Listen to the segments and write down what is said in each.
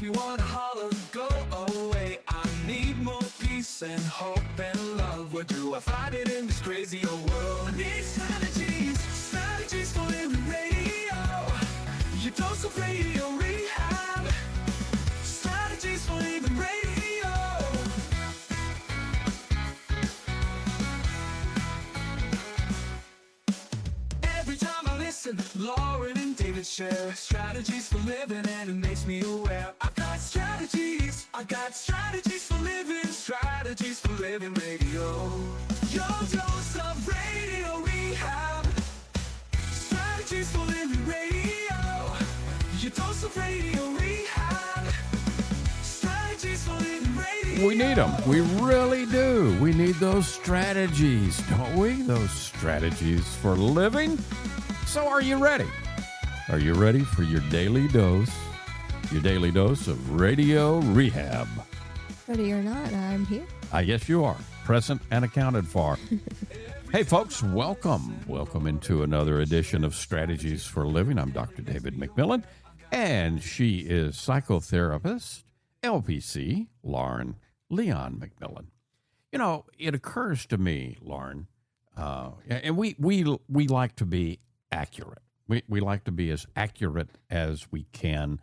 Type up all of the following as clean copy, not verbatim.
me wanna holler, go away. I need more peace and hope and love. Where do I find it in this crazy old world? I need strategies, strategies for living radio. Your dose of radio rehab. Strategies for living radio. Every time I listen, Lauren and David share strategies for living, and it makes me aware. I've got strategies for living, strategies for living radio. Your dose of radio rehab. Strategies for living radio. Your dose of radio rehab. Strategies for living radio. We need them. We really do. We need those strategies, don't we? Those strategies for living. So are you ready? Are you ready for your daily dose? Your daily dose of radio rehab. Ready or not, I'm here. I guess you are. Present and accounted for. Hey, folks, welcome. Welcome into another edition of Strategies for Living. I'm Dr. David McMillian, and she is psychotherapist, LPC, Lauren Leon McMillian. You know, it occurs to me, Lauren, and we like to be accurate. We like to be as accurate as we can,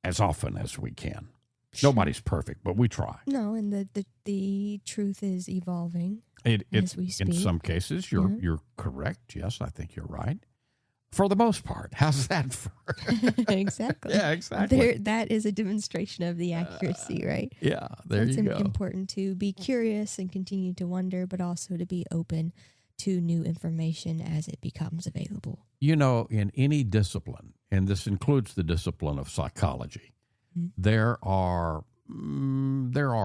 as often as we can. Nobody's perfect, but we try. No, and the truth is evolving As we speak. In some cases, you're correct. Yes, I think you're right. For the most part. How's that for? Exactly. Yeah, exactly. That is a demonstration of the accuracy, right? Yeah, there you go. It's important to be curious and continue to wonder, but also to be open to new information as it becomes available. You know, in any discipline, and this includes the discipline of psychology, there are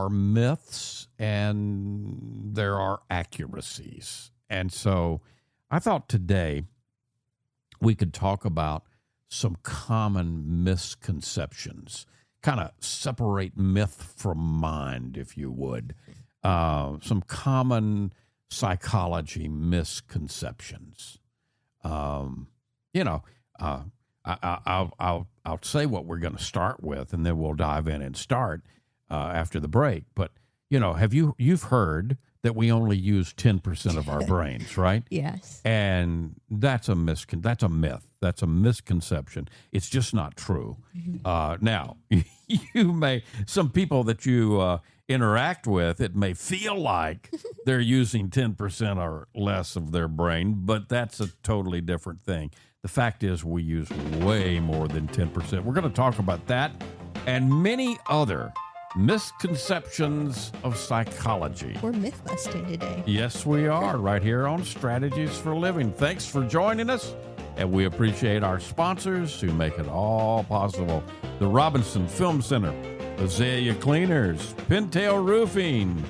myths and there are accuracies. And so I thought today we could talk about some common misconceptions, kind of separate myth from mind, if you would. Some common psychology misconceptions. I'll say what we're going to start with, and then we'll dive in and start after the break. But you've heard that we only use 10% of our brains, right? Yes. And that's a myth. That's a misconception. It's just not true. Now, some people that you interact with, it may feel like they're using 10% or less of their brain, but that's a totally different thing. The fact is we use way more than 10%. We're going to talk about that and many other misconceptions of psychology. We're myth busting today. Yes, we are, right here on Strategies for Living. Thanks for joining us, and we appreciate our sponsors who make it all possible. The Robinson Film Center, Azalea Cleaners, Pintail Roofing,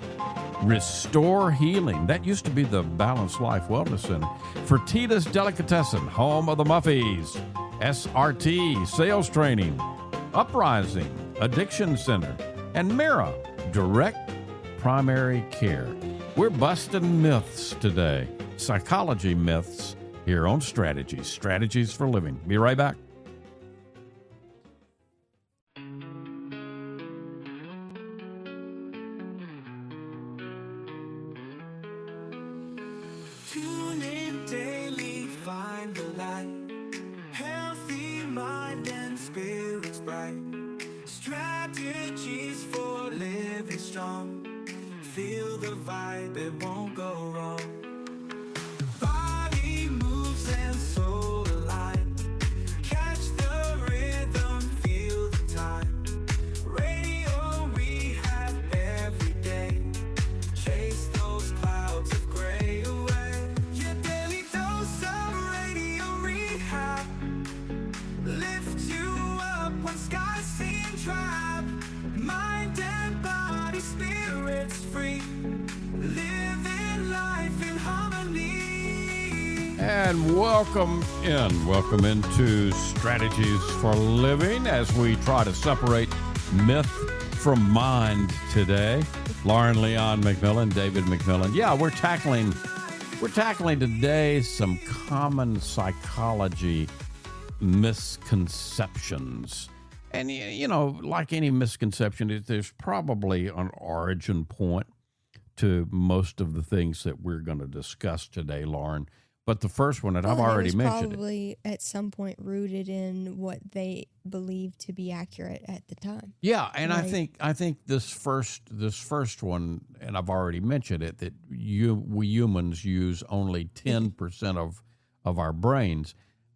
Restore Healing. That used to be the Balanced Life Wellness Center. Fertitas Delicatessen, home of the Muffies. SRT, Sales Training. Uprising, Addiction Center. And Mira, Direct Primary Care. We're busting myths today. Psychology myths here on Strategies for Living. Be right back. Tune in daily, find the light. Healthy mind and spirits bright. Strategies for living strong. Feel the vibe, it won't go wrong. Body moves and soul align. Catch the rhythm, feel the time. Radio rehab every day. Chase those clouds of gray away. Your daily dose of radio rehab. Lift you up when skies seem drab. Mind and body, spirits free. Living life in harmony. And welcome into Strategies for Living as we try to separate myth from mind today. Lauren Leon McMillian, David McMillian. Yeah, we're tackling today some common psychology misconceptions And, like any misconception, there's probably an origin point to most of the things that we're going to discuss today, Lauren. But the first one, and I've already mentioned it. Probably at some point rooted in what they believed to be accurate at the time. Yeah, and Right. I think this first one, and I've already mentioned it, that we humans use only 10% of our brains.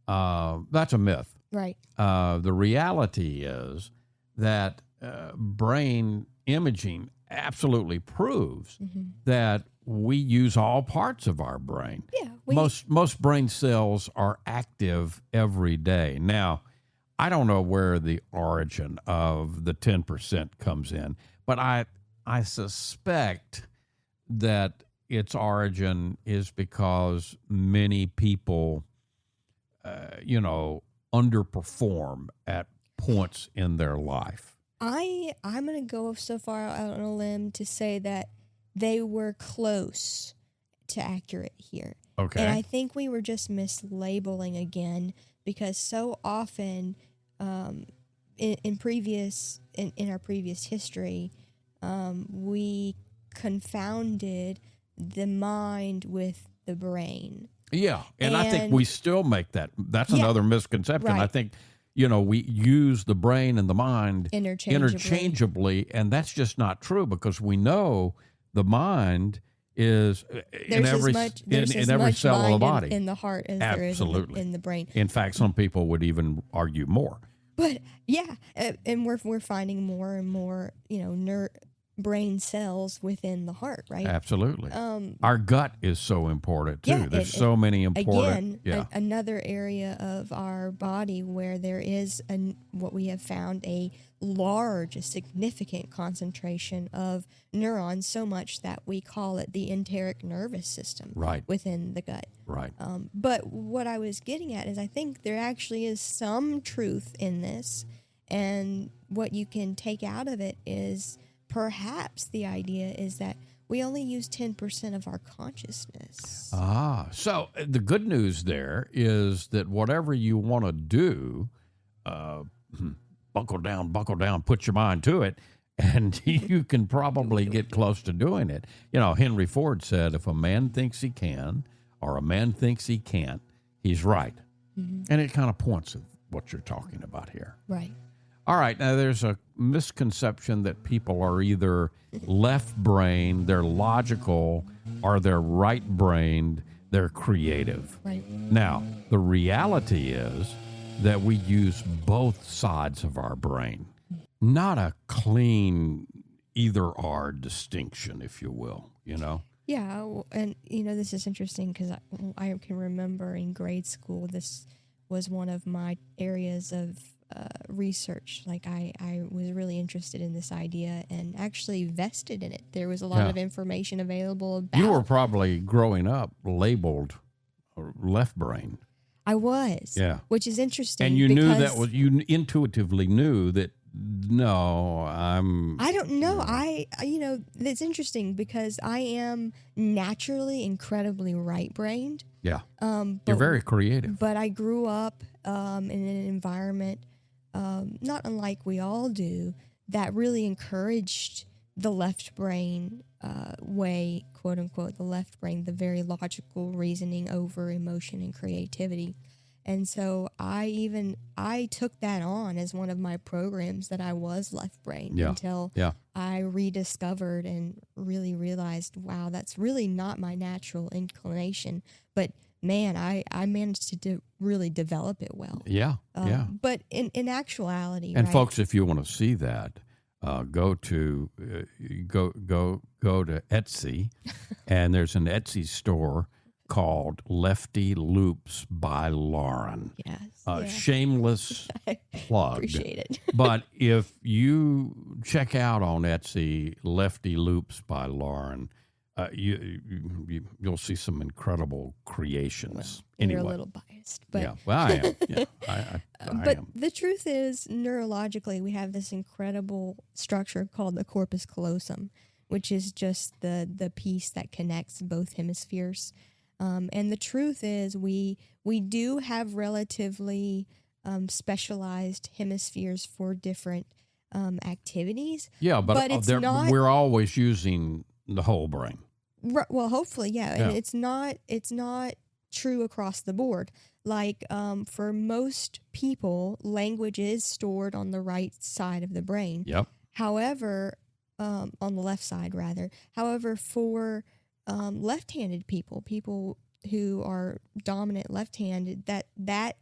That's a myth. Right. The reality is that brain imaging absolutely proves that we use all parts of our brain. Yeah. Most brain cells are active every day. Now, I don't know where the origin of the 10% comes in, but I suspect that its origin is because many people, underperform at points in their life. I'm going to go so far out on a limb to say that they were close to accurate here. Okay. And I think we were just mislabeling again because so often in our previous history, we confounded the mind with the brain. Yeah, and I think And- we still make that. That's Yeah, another misconception. I right. think, we use the brain and the mind Interchangeably. and that's just not true because we know the mind is in There's every there's in as every much cell of the mind body. in the heart as there is Absolutely. in the brain. In fact, some people would even argue more. But yeah, and we're finding more and more, brain cells within the heart, right? Absolutely. Our gut is so important too. Yeah, There's so many important. Again, another area of our body where there is what we have found a significant concentration of neurons, so much that we call it the enteric nervous system Right. within the gut. Right. But what I was getting at is I think there actually is some truth in this, and what you can take out of it is perhaps the idea is that we only use 10% of our consciousness. So the good news there is that whatever you want to do, buckle down, put your mind to it, and you can probably get close to doing it. Henry Ford said, if a man thinks he can or a man thinks he can't, he's right. And it kind of points at what you're talking about here. Right. All right, now there's a misconception that people are either left brain, they're logical, or they're right brained, they're creative. Right. Now, the reality is that we use both sides of our brain, not a clean either or distinction, if you will, Yeah, and this is interesting because I can remember in grade school this was one of my areas of research. Like I was really interested in this idea and actually vested in it. There was a lot of information available about. You were probably growing up labeled left brain. I was. Yeah. Which is interesting. And you knew because you intuitively knew that, no, I'm. I don't know. It's interesting because I am naturally incredibly right-brained. Yeah. But, You're very creative. But I grew up in an environment, not unlike we all do, that really encouraged the left brain way, quote unquote, the left brain, the very logical reasoning over emotion and creativity. And so I took that on as one of my programs, that I was left brain until I rediscovered and really realized, wow, that's really not my natural inclination. But man, I managed to really develop it well. Yeah. But in actuality, And right? folks, if you want to see that, go to Etsy, and there's an Etsy store called Lefty Loops by Lauren. Yes. Shameless plug. Appreciate it. But if you check out on Etsy Lefty Loops by Lauren, you'll see some incredible creations. You're a little biased, but yeah, well, I am. Yeah, I but am. the truth is, neurologically, we have this incredible structure called the corpus callosum, which is just the piece that connects both hemispheres. And the truth is, we do have relatively specialized hemispheres for different activities. Yeah, but it's not. we're always using the whole brain. Well, hopefully, yeah. Yeah. And it's not true across the board. Like for most people, language is stored on the right side of the brain. Yep. However, on the left side rather. However, for left-handed people who are dominant left-handed, that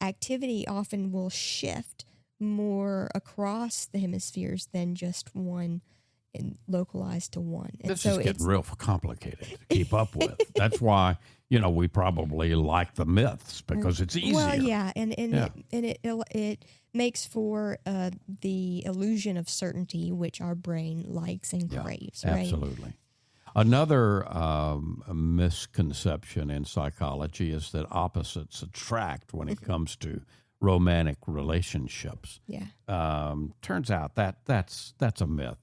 activity often will shift more across the hemispheres than just one and localized to one. And This is getting real complicated to keep up with. That's why, we probably like the myths because it's easier. Well, yeah, and it makes for the illusion of certainty, which our brain likes and craves, right? Absolutely. Another misconception in psychology is that opposites attract when it comes to romantic relationships. Yeah. Turns out that's a myth.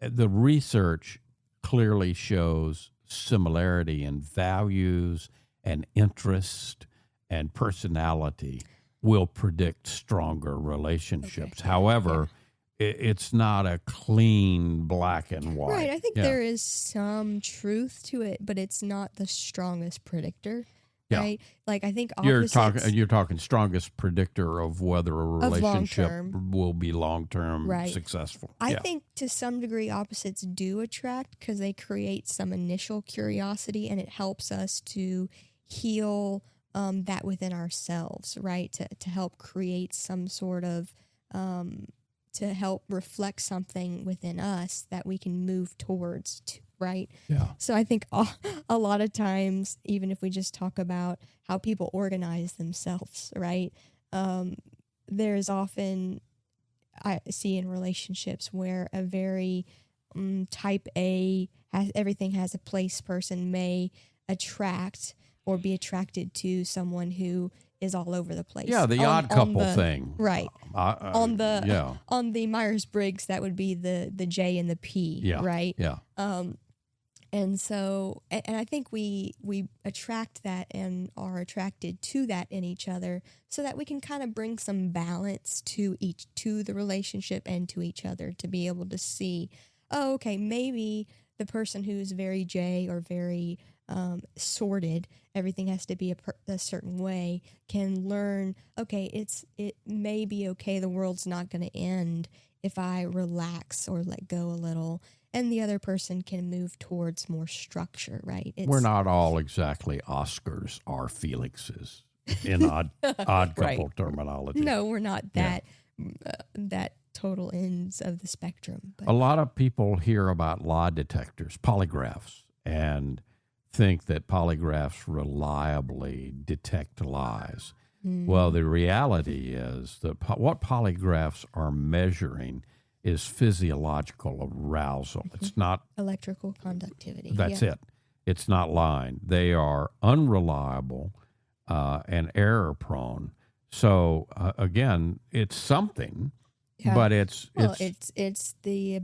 The research clearly shows similarity in values and interest and personality will predict stronger relationships. Okay. However, it's not a clean black and white. Right. I think there is some truth to it, but it's not the strongest predictor. Yeah. Right? Like I think opposites, you're talking strongest predictor of whether a relationship will be long-term successful. I think to some degree opposites do attract because they create some initial curiosity and it helps us to heal that within ourselves, right? To help create some sort of to help reflect something within us that we can move towards, right? Yeah. So I think a lot of times, even if we just talk about how people organize themselves, right? There's often, I see in relationships where a very type A, everything has a place person may attract or be attracted to someone who is all over the place. Yeah, the odd couple thing. Right. On the Myers-Briggs, that would be the J and the P, right? Yeah. And so, and I think we attract that and are attracted to that in each other so that we can kind of bring some balance to the relationship and to each other to be able to see, oh, okay, maybe the person who's very J or very sorted, everything has to be a certain way, can learn, okay, it may be okay, the world's not going to end if I relax or let go a little, and the other person can move towards more structure, right? We're not all exactly Oscars or Felixes in odd couple terminology. No, we're not that total ends of the spectrum. But. A lot of people hear about lie detectors, polygraphs, and think that polygraphs reliably detect lies. Well, the reality is that what polygraphs are measuring is physiological arousal. It's not electrical conductivity. That's it. It's not lying. They are unreliable and error prone. So again, it's something, but it's the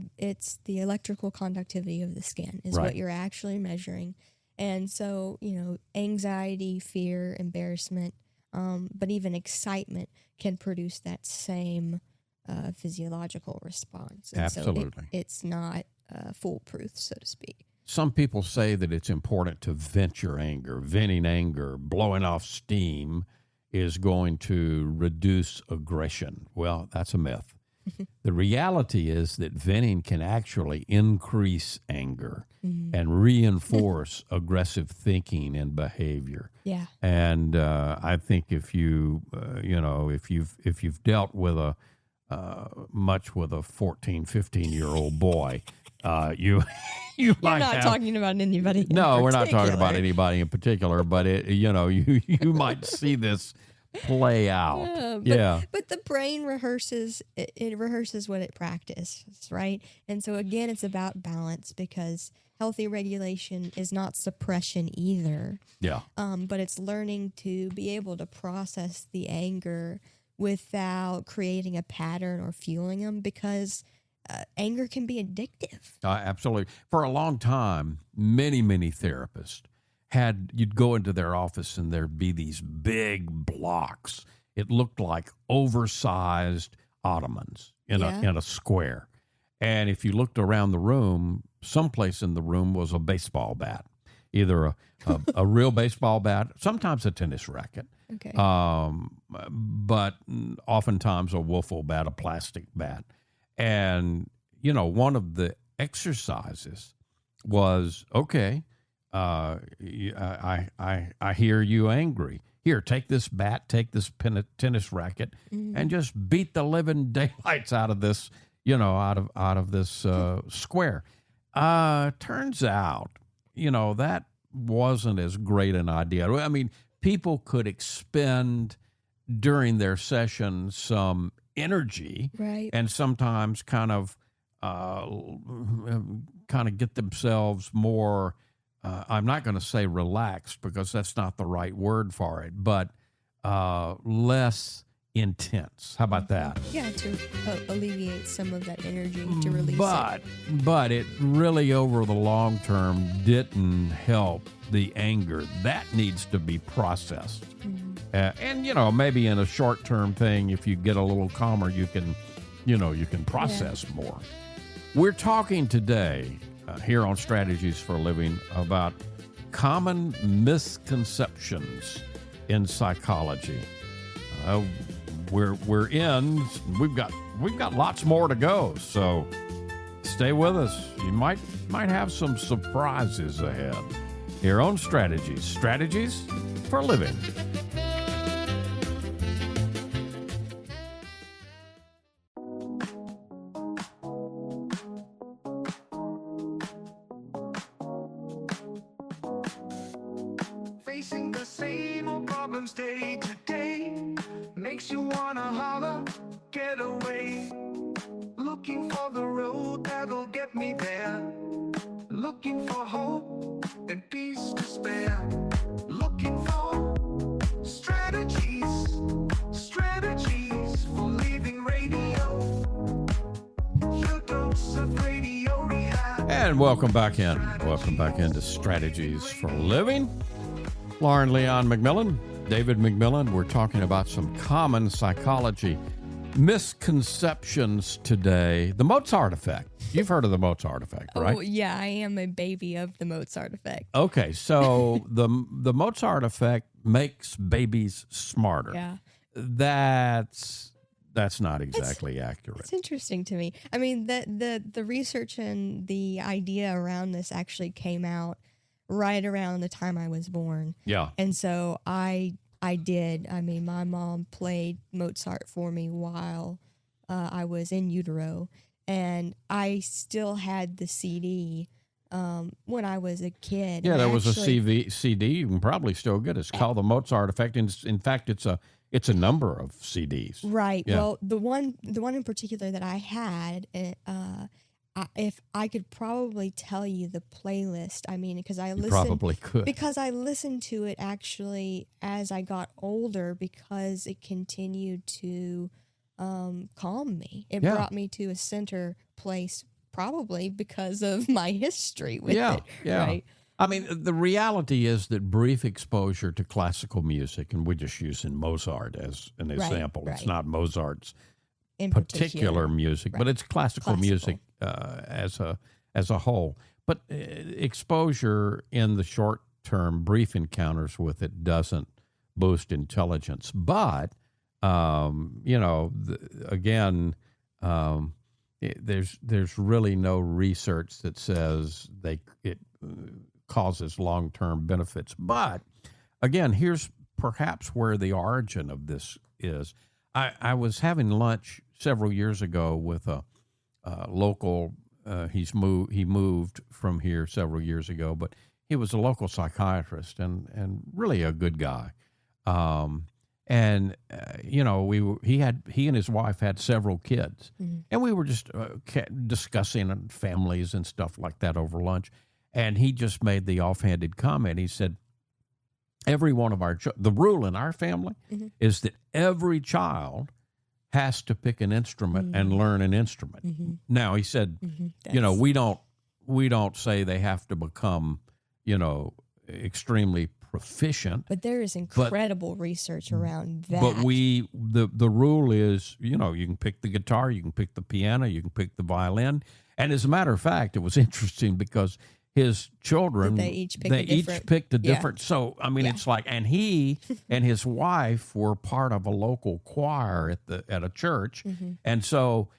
electrical conductivity of the skin is what you're actually measuring. And so, anxiety, fear, embarrassment, but even excitement can produce that same physiological response. And Absolutely. So it's not foolproof, so to speak. Some people say that it's important to vent your anger. Venting anger, blowing off steam is going to reduce aggression. Well, that's a myth. The reality is that venting can actually increase anger and reinforce aggressive thinking and behavior. Yeah. And I think if you if you've dealt with much with a 14, 15-year-old boy, you You're might not talking about anybody. No, we're not talking about anybody in particular, but you might see this play out. But the brain rehearses, it rehearses what it practices, right? And so again, it's about balance because healthy regulation is not suppression either. Yeah. But it's learning to be able to process the anger without creating a pattern or fueling them because anger can be addictive. Absolutely. For a long time, many therapists you'd go into their office and there'd be these big blocks. It looked like oversized ottomans in a square. And if you looked around the room, someplace in the room was a baseball bat, either a real baseball bat, sometimes a tennis racket. Okay. But oftentimes a wiffle bat, a plastic bat. And, one of the exercises was, okay, I hear you angry. Here, take this bat, take this tennis racket, and just beat the living daylights out of this, out of this square. Turns out, that wasn't as great an idea. I mean, people could expend during their session some energy, right, and sometimes kind of get themselves more. I'm not going to say relaxed because that's not the right word for it, but less intense. How about that? Yeah, to alleviate some of that energy, to release it. But it really, over the long term, didn't help the anger. That needs to be processed. And, maybe in a short-term thing, if you get a little calmer, you can process more. We're talking today here on Strategies for a Living about common misconceptions in psychology. We've got lots more to go, so stay with us. You might have some surprises ahead here on Strategies for a Living. Facing the same old problems day to day makes you wanna holler, get away. Looking for the road that'll get me there. Looking for hope and peace to spare. Looking for strategies for living radio. Your dose of radio rehab. And welcome back in. Welcome back into Strategies for a Living. Lauren Leon McMillian, David McMillian. We're talking about some common psychology misconceptions today. The Mozart Effect. You've heard of the Mozart Effect, right? Oh, yeah, I am a baby of the Mozart Effect. Okay, so the Mozart Effect makes babies smarter. Yeah. That's not exactly accurate. It's interesting to me. I mean, the research and the idea around this actually came out right around the time I was born. Yeah. And so I did. I mean, my mom played Mozart for me while I was in utero, and I still had the CD when I was a kid. Yeah, and there was actually, a CD. You can probably still get it. It's called the Mozart Effect. In fact, it's a number of CDs. Right. Yeah. Well, the one in particular that I had, if I could probably tell you the playlist. I mean, because I listened, probably could, because I listened to it actually as I got older, because it continued to calm me. It brought me to a center place, probably because of my history with it. Yeah. Right. I mean, the reality is that brief exposure to classical music, and we're just using Mozart as an example. Right. It's not Mozart's In particular music, Right. but it's classical music as a whole. But exposure in the short term, brief encounters with it doesn't boost intelligence. But there's really no research that says it causes long term benefits. But again, here's perhaps where the origin of this is. I was having lunch several years ago with a local. He moved from here several years ago, but he was a local psychiatrist and really a good guy. He and his wife had several kids, and we were just discussing families and stuff like that over lunch. And he just made the offhanded comment. He said, "Every one of the rule in our family is that every child has to pick an instrument and learn an instrument." Now, he said, we don't say they have to become, extremely proficient. But there is incredible research around that. But the rule is, you can pick the guitar, you can pick the piano, you can pick the violin. And as a matter of fact, it was interesting because his children, they each picked a different. So, I mean, it's like, and he and his wife were part of a local choir at a church. And so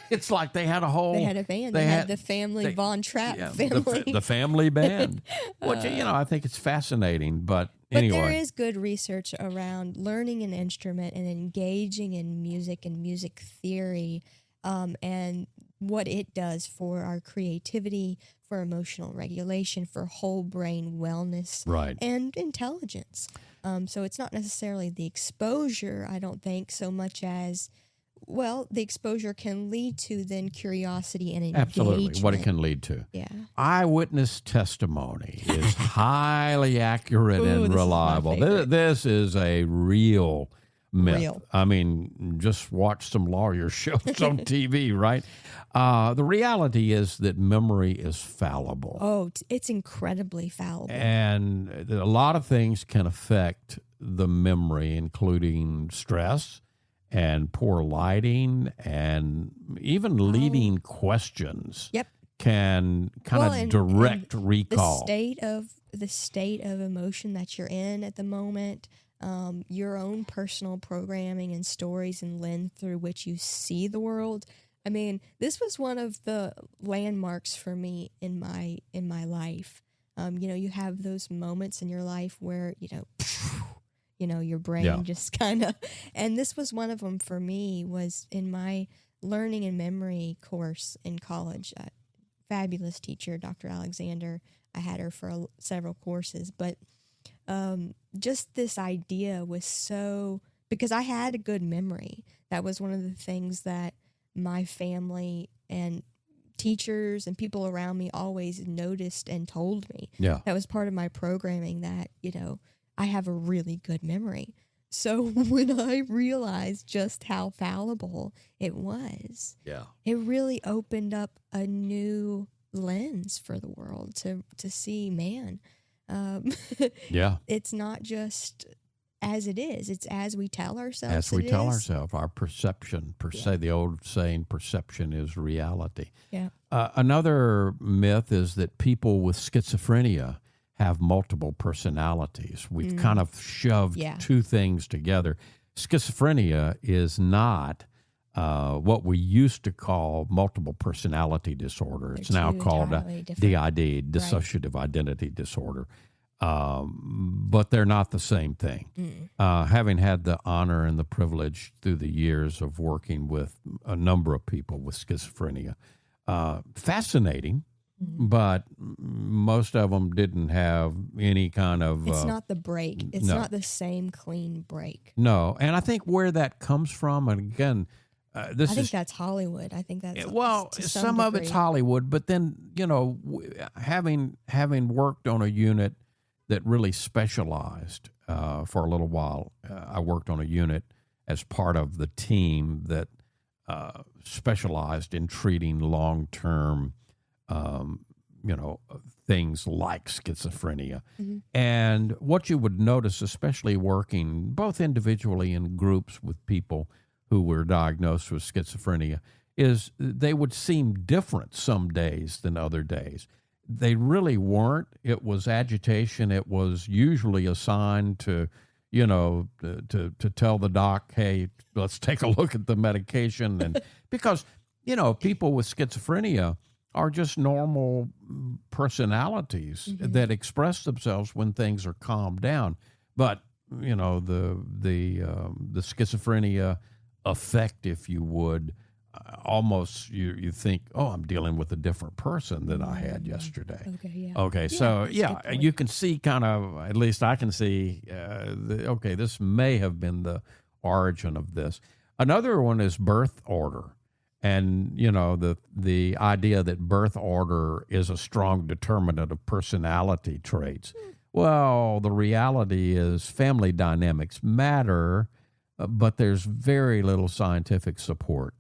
it's like they had a band. They had the family Von Trapp family. The family band. Which, I think it's fascinating. But anyway. There is good research around learning an instrument and engaging in music and music theory, and what it does for our creativity, for emotional regulation, for whole brain wellness, right, and intelligence. So it's not necessarily the exposure, I don't think, so much as, well, the exposure can lead to then curiosity and engagement. Absolutely, what it can lead to. Yeah. Eyewitness testimony is highly accurate and reliable. This is a real myth. I mean, just watch some lawyer shows on TV, right? The reality is that memory is fallible. Oh, it's incredibly fallible. And a lot of things can affect the memory, including stress and poor lighting and even leading questions. Yep. Can kind of direct recall. The state of emotion that you're in at the moment, your own personal programming and stories and lens through which you see the world. I mean, this was one of the landmarks for me in my life. You have those moments in your life where your brain just kind of, and this was one of them for me. Was in my learning and memory course in college. Fabulous teacher, Dr. Alexander. I had her for several courses, but just this idea was so, because I had a good memory. That was one of the things that my family and teachers and people around me always noticed and told me. Yeah. That was part of my programming, that, I have a really good memory. So when I realized just how fallible it was, it really opened up a new lens for the world to see, man, it's not just as it is, it's as we tell ourselves. As we tell ourselves, our perception, the old saying, perception is reality. Yeah. Another myth is that people with schizophrenia have multiple personalities. We've kind of shoved two things together. Schizophrenia is not what we used to call multiple personality disorder. It's now called DID, dissociative identity disorder. But they're not the same thing. Having had the honor and the privilege through the years of working with a number of people with schizophrenia, fascinating, but most of them didn't have any kind of... It's not the break. It's not the same clean break. No, and I think where that comes from, and again... I think that's Hollywood. I think that's some of it's Hollywood, but then having worked on a unit that really specialized for a little while, I worked on a unit as part of the team that specialized in treating long-term, things like schizophrenia. And what you would notice, especially working both individually and groups with people who were diagnosed with schizophrenia, is they would seem different some days than other days. They really weren't. It was agitation. It was usually a sign to tell the doc, hey, let's take a look at the medication. And because, people with schizophrenia are just normal personalities that express themselves when things are calmed down. But, the schizophrenia effect, if you would, almost you think, oh, I'm dealing with a different person than I had yesterday. Okay, yeah. Okay, so you can see kind of, at least I can see, this may have been the origin of this. Another one is birth order. And, the idea that birth order is a strong determinant of personality traits. Well, the reality is family dynamics matter, but there's very little scientific support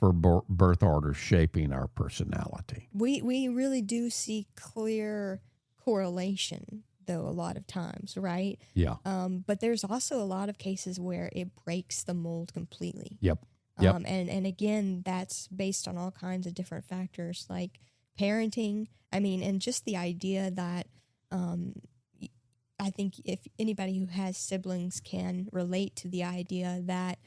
for birth order shaping our personality. We really do see clear correlation though, a lot of times, right? Yeah. But there's also a lot of cases where it breaks the mold completely. Yep. And again, that's based on all kinds of different factors like parenting. I mean, and just the idea that I think if anybody who has siblings can relate to the idea that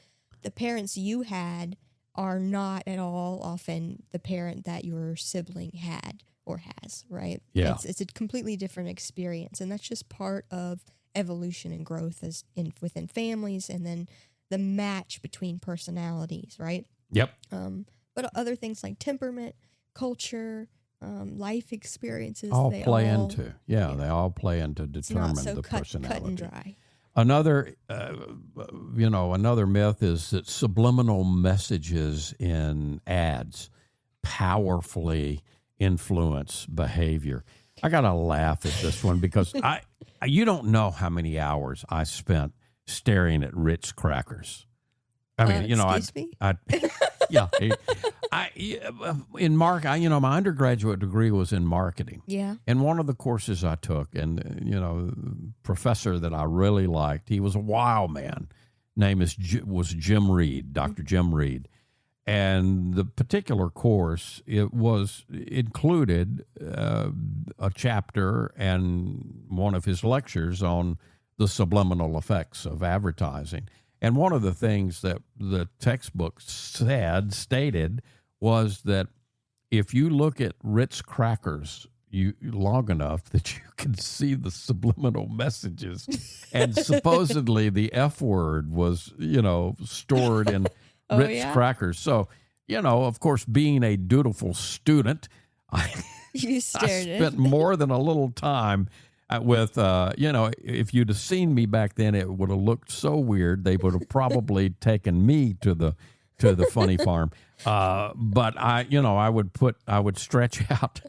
the parents you had are not at all often the parent that your sibling had or has, right? Yeah. It's a completely different experience, and that's just part of evolution and growth within families, and then the match between personalities, right? Yep. But other things like temperament, culture, life experiences, All they play all, into. Yeah, they all play into it's not determine so the cut personality. and dry. Another, another myth is that subliminal messages in ads powerfully influence behavior. I gotta laugh at this one because you don't know how many hours I spent staring at Ritz crackers. I mean, Excuse me? My undergraduate degree was in marketing. Yeah. And one of the courses I took, and the professor that I really liked, he was a wild man. Name was Jim Reed, Dr. Jim Reed. And the particular course, included a chapter and one of his lectures on the subliminal effects of advertising. And one of the things that the textbook stated was that if you look at Ritz crackers long enough that you can see the subliminal messages, and supposedly the F word was, stored in Ritz crackers. So, of course, being a dutiful student, I spent more than a little time with, if you'd have seen me back then, it would have looked so weird. They would have probably taken me to the funny farm. But I would stretch out,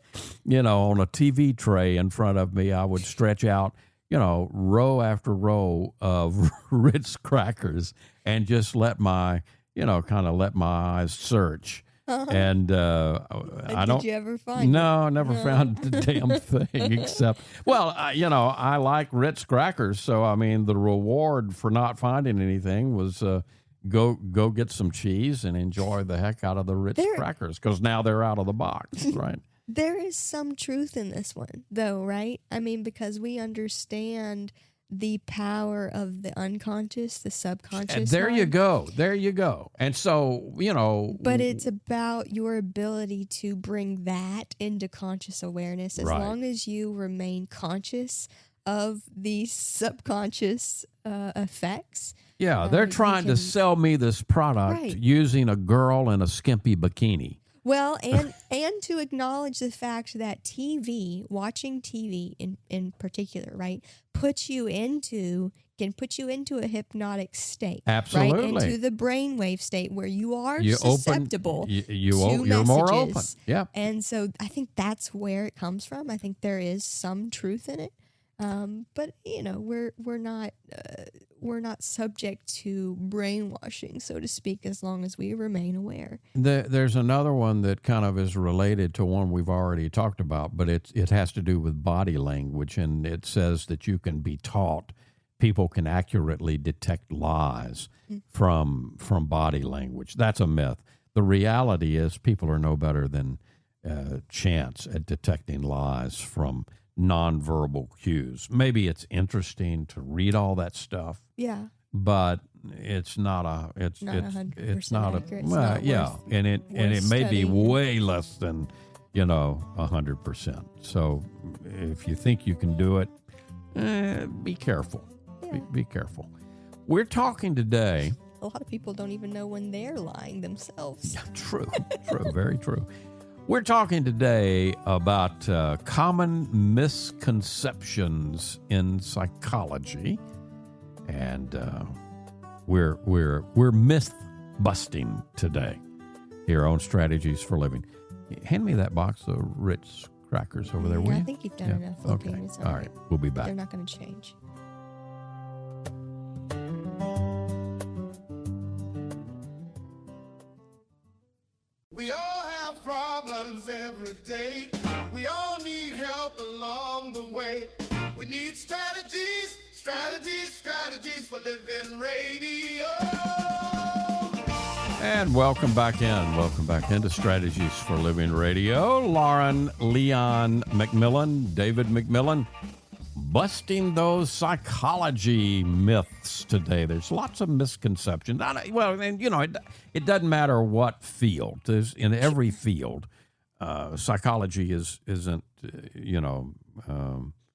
on a TV tray in front of me, I would stretch out, row after row of Ritz crackers and just let my eyes search. And did you ever find No, I never found the damn thing except, I like Ritz crackers. So, I mean, the reward for not finding anything was go get some cheese and enjoy the heck out of the Ritz crackers because now they're out of the box, right? There is some truth in this one, though, right? I mean, because we understand the power of the unconscious, the subconscious. There you go. And so, But it's about your ability to bring that into conscious awareness as long as you remain conscious of the subconscious effects. Yeah, they're trying to sell me this product using a girl in a skimpy bikini. Well, and to acknowledge the fact that watching TV in particular, right, can put you into a hypnotic state. Absolutely. Right? Into the brainwave state where you are susceptible to you're messages. more open. Yeah. And so I think that's where it comes from. I think there is some truth in it. But we're not subject to brainwashing, so to speak, as long as we remain aware. There's another one that kind of is related to one we've already talked about, but it has to do with body language, and it says that you can be taught. People can accurately detect lies from body language. That's a myth. The reality is people are no better than chance at detecting lies from nonverbal cues. Maybe it's interesting to read all that stuff. Yeah. But it's not accurate. and it may be way less than 100%. So if you think you can do it, be careful. Yeah. Be careful. We're talking today. A lot of people don't even know when they're lying themselves. True, very true. We're talking today about common misconceptions in psychology, and we're myth busting today here on Strategies for Living. Hand me that box of Ritz crackers over there, will you? I think you've done enough looking. Okay. It's All right, we'll be back. They're not going to change. We all have problems every day. We all need help along the way. We need strategies, strategies, strategies for living radio. And welcome back in. Welcome back into Strategies for Living Radio. Lauren Leon McMillian, David McMillian, busting those psychology myths today. There's lots of misconceptions. Well, and you know, it doesn't matter what field. There's in every field. Psychology isn't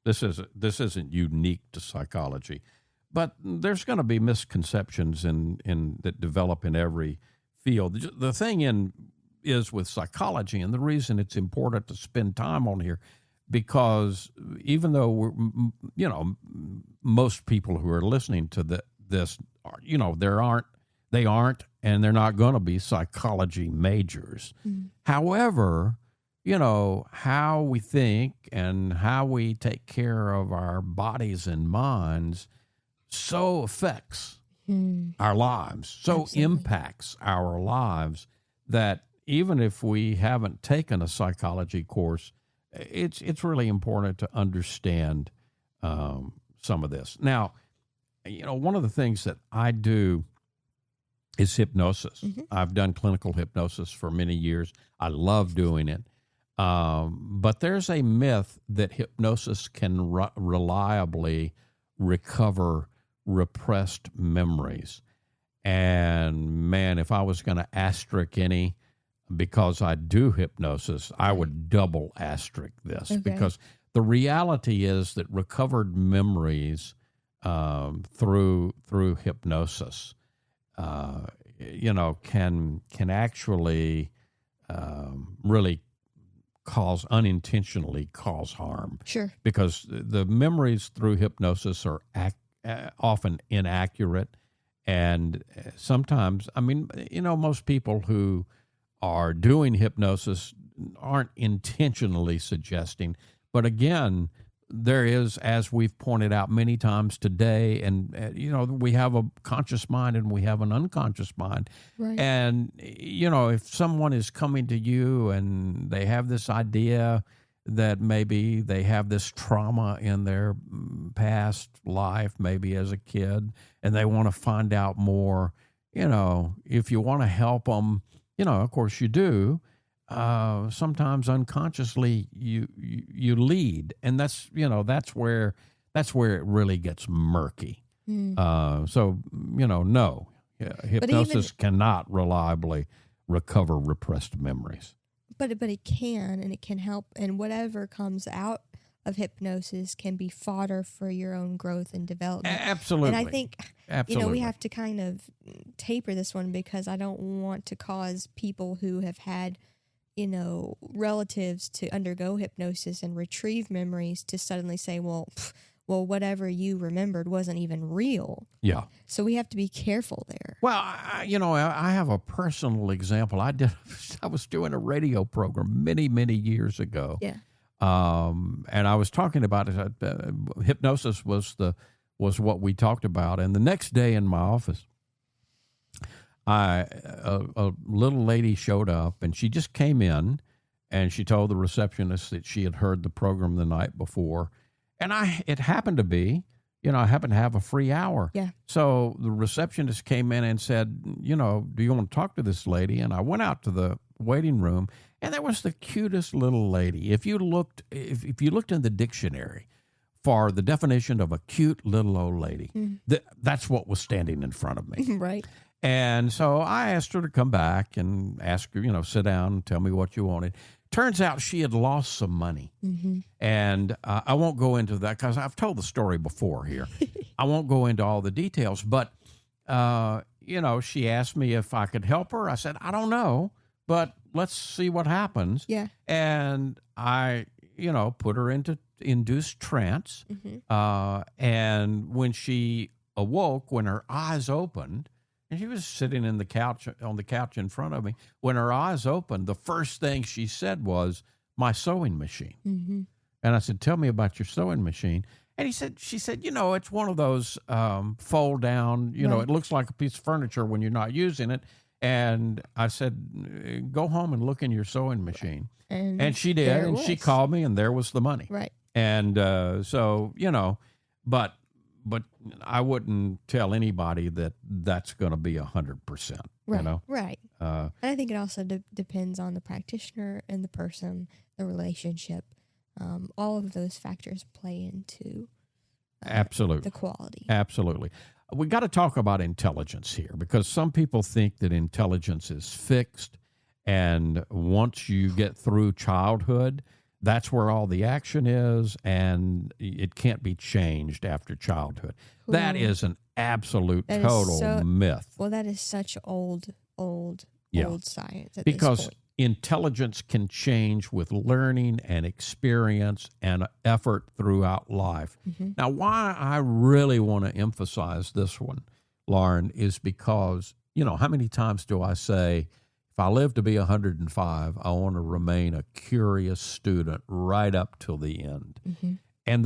this isn't unique to psychology, but there's going to be misconceptions in that develop in every field. The thing is with psychology, and the reason it's important to spend time on here, because even though most people who are listening to this, they aren't, and they're not going to be psychology majors. Mm. However, how we think and how we take care of our bodies and minds so affects our lives, so Absolutely. Impacts our lives, that even if we haven't taken a psychology course, it's really important to understand some of this. Now, one of the things that I do is hypnosis. Mm-hmm. I've done clinical hypnosis for many years. I love doing it. But there's a myth that hypnosis can reliably recover repressed memories. And man, if I was going to asterisk any, because I do hypnosis, I would double asterisk this. Okay. Because the reality is that recovered memories through hypnosis, can actually really unintentionally cause harm. Sure. Because the memories through hypnosis are often inaccurate. And sometimes, most people who are doing hypnosis aren't intentionally suggesting. But again, there is, as we've pointed out many times today, and we have a conscious mind and we have an unconscious mind. Right. And if someone is coming to you and they have this idea that maybe they have this trauma in their past life, maybe as a kid, and they want to find out more, if you want to help them, of course you do. Sometimes unconsciously you lead, and that's where it really gets murky. No, hypnosis cannot reliably recover repressed memories. But it can, and it can help, and whatever comes out of hypnosis can be fodder for your own growth and development. Absolutely. And I think, we have to kind of taper this one, because I don't want to cause people who have had, relatives to undergo hypnosis and retrieve memories to suddenly say, well, whatever you remembered wasn't even real. Yeah. So we have to be careful there. Well, I have a personal example. I was doing a radio program many, many years ago. Yeah. And I was talking about it. Hypnosis was what we talked about. And the next day in my office, a little lady showed up, and she just came in, and she told the receptionist that she had heard the program the night before. And it happened to be, I happened to have a free hour. Yeah. So the receptionist came in and said, do you want to talk to this lady? And I went out to the waiting room, and there was the cutest little lady. If you looked in the dictionary for the definition of a cute little old lady, that's what was standing in front of me. Right. And so I asked her to come back and ask her, sit down and tell me what you wanted. Turns out she had lost some money. Mm-hmm. And I won't go into that because I've told the story before here. I won't go into all the details. But, she asked me if I could help her. I said, I don't know, but let's see what happens. Yeah. And I, put her into induced trance. Mm-hmm. And when she awoke, when her eyes opened, and she was sitting on the couch in front of me. When her eyes opened, the first thing she said was, "My sewing machine." Mm-hmm. And I said, "Tell me about your sewing machine." And she said, it's one of those fold down, right. It looks like a piece of furniture when you're not using it. And I said, "Go home and look in your sewing machine." And she did, and she called me, and there was the money. Right. And so, but I wouldn't tell anybody that that's going to be 100%. Right. Right. And I think it also depends on the practitioner and the person, the relationship. All of those factors play into absolutely the quality. Absolutely. We got to talk about intelligence here, because some people think that intelligence is fixed, and once you get through childhood, that's where all the action is, and it can't be changed after childhood. That is an absolute total myth. Well, that is such old science at because this point. Intelligence can change with learning and experience and effort throughout life. Mm-hmm. Now, why I really want to emphasize this one, Lauren, is because, how many times do I say, if I live to be 105, I want to remain a curious student right up till the end. Mm-hmm. And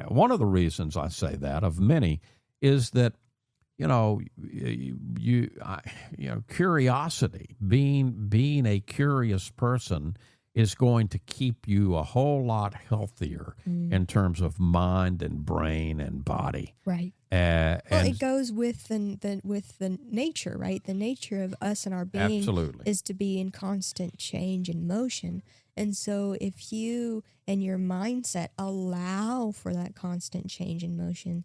one of the reasons I say that, of many, is that, curiosity, being a curious person is going to keep you a whole lot healthier in terms of mind and brain and body. Right. Well, it goes with the nature, right? The nature of us and our being absolutely is to be in constant change and motion. And so if you and your mindset allow for that constant change and motion,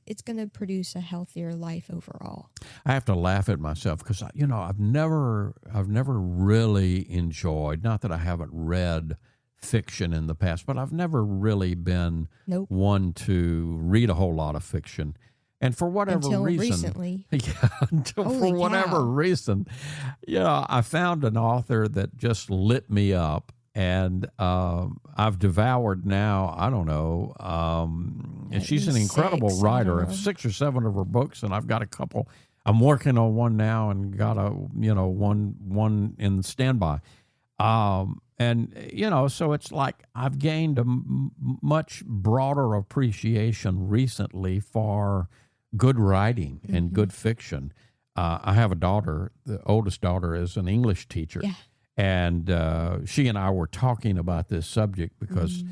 it's going to produce a healthier life overall. I have to laugh at myself because, I've never really enjoyed, not that I haven't read fiction in the past, but I've never really been one to read a whole lot of fiction. And for whatever reason, recently. Whatever reason, I found an author that just lit me up. And I've devoured now, I don't know, and she's an incredible writer. I have 6 or 7 of her books, and I've got a couple. I'm working on one now and got one in standby. So it's like I've gained a much broader appreciation recently for good writing and good fiction. I have a daughter. The oldest daughter is an English teacher. Yeah. And she and I were talking about this subject because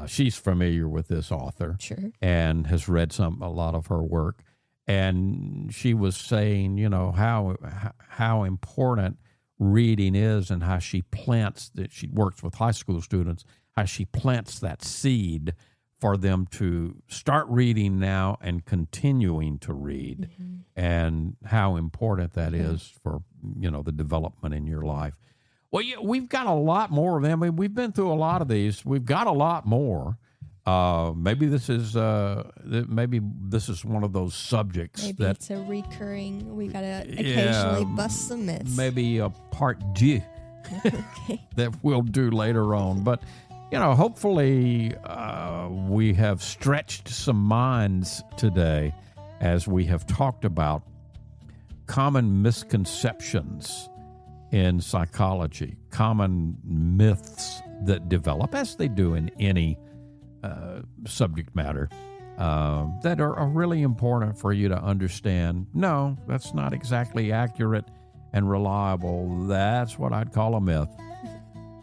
she's familiar with this author and has read a lot of her work. And she was saying, how important reading is, and how she plants that. She works with high school students, how she plants that seed for them to start reading now and continuing to read, and how important that is for, the development in your life. Well, we've got a lot more of them. I mean, we've been through a lot of these. We've got a lot more. Maybe this is one of those subjects that it's a recurring. We got to occasionally bust some myths. Maybe a part two that we'll do later on. But hopefully we have stretched some minds today as we have talked about common misconceptions in psychology, common myths that develop, as they do in any subject matter, that are really important for you to understand. No, that's not exactly accurate and reliable. That's what I'd call a myth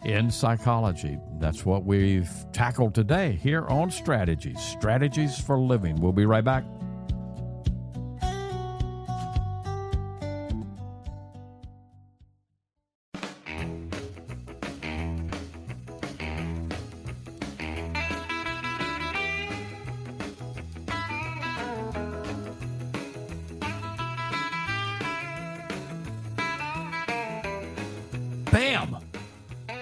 in psychology. That's what we've tackled today here on Strategies for Living. We'll be right back.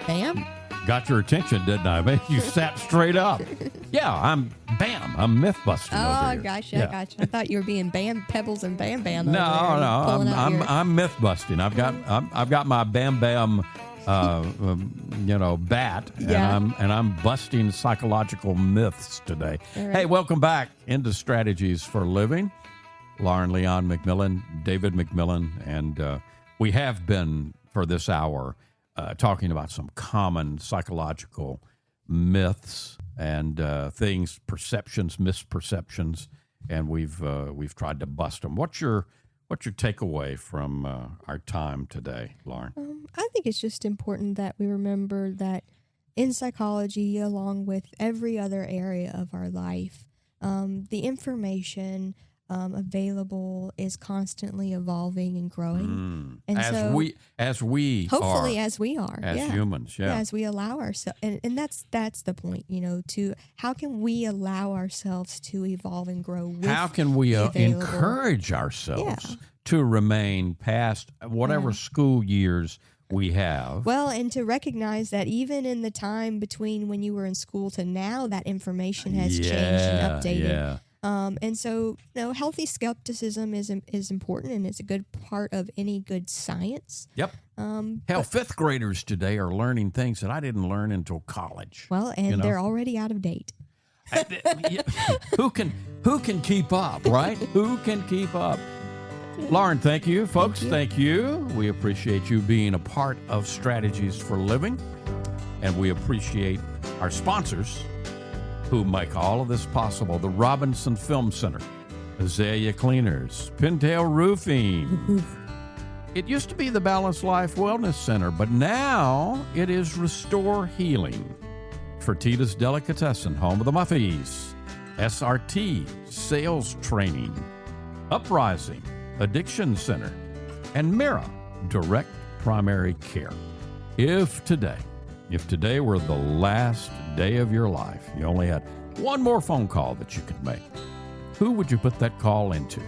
Bam? Got your attention, didn't I? Man, you sat straight up. Yeah, I'm myth busting over here. Gotcha. I thought you were being Pebbles and Bam Bam. No, I'm myth busting. I've got my Bam Bam, bat, and I'm busting psychological myths today. Right. Hey, welcome back into Strategies for Living. Lauren Leon McMillian, David McMillian, and we have been for this hour talking about some common psychological myths and things, perceptions, misperceptions, and we've tried to bust them. What's your takeaway from our time today, Lauren? I think it's just important that we remember that in psychology, along with every other area of our life, the information available is constantly evolving and growing. And as we hopefully are, as we are as humans, as we allow ourselves, and that's the point, to how can we allow ourselves to evolve and grow with how can we the available- encourage ourselves to remain past whatever school years we have. Well, and to recognize that even in the time between when you were in school to now, that information has changed and updated. And so, healthy skepticism is important, and it's a good part of any good science. Yep. Hell, fifth graders today are learning things that I didn't learn until college. Well, and they're already out of date. Who can keep up, right? Who can keep up? Lauren, thank you. Folks, thank you. We appreciate you being a part of Strategies for Living, and we appreciate our sponsors who make all of this possible. The Robinson Film Center, Azalea Cleaners, Pintail Roofing. It used to be the Balanced Life Wellness Center, but now it is Restore Healing. Fertitas Delicatessen, home of the Muffies. SRT, Sales Training. Uprising, Addiction Center. And Mira, Direct Primary Care. If today were the last day of your life, you only had one more phone call that you could make, who would you put that call into?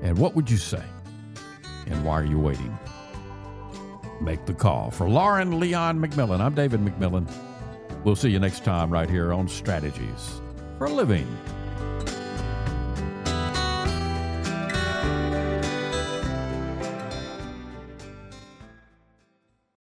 And what would you say? And why are you waiting? Make the call. For Lauren Leon McMillian, I'm David McMillian. We'll see you next time right here on Strategies for Living.